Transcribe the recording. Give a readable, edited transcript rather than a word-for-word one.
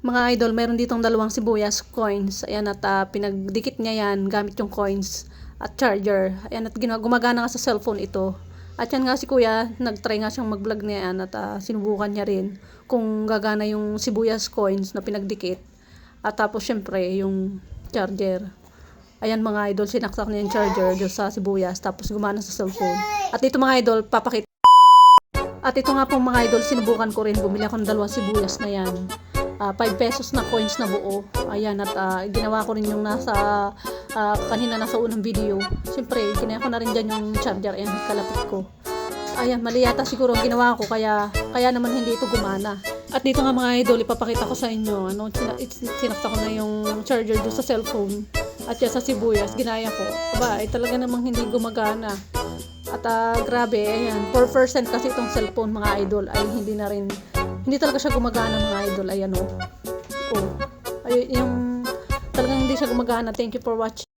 Mga idol, meron ditong dalawang sibuyas coins. Ayan, at pinagdikit niya yan gamit yung coins at charger. Ayan, at gumagana nga sa cellphone ito. At yan nga si kuya, nagtry nga siyang mag-vlog niya yan at sinubukan niya rin kung gagana yung sibuyas coins na pinagdikit. At tapos syempre yung charger. Ayan mga idol, sinaksak niya yung charger doon sa sibuyas tapos gumana sa cellphone. At ito mga idol, papakita. At ito nga pong mga idol, sinubukan ko rin. Bumili ako ng dalawang sibuyas na yan. 5 pesos na coins na buo. Ayan, at ginawa ko rin yung nasa kanina nasa unang video. Siyempre, ginawa ko na rin dyan yung charger. Ayan, kalapit ko. Ayan, mali yata siguro ang ginawa ko. Kaya naman hindi ito gumana. At dito nga mga idol, ipapakita ko sa inyo. Sinakta ko na yung charger doon sa cellphone. At yan sa sibuyas, ginaya ko. Aba, talaga namang hindi gumagana. At grabe, ayan, 4% kasi itong cellphone mga idol ay hindi talaga siya gumagana mga idol. Ayan o. Ay, yung talagang hindi siya gumagana. Thank you for watching.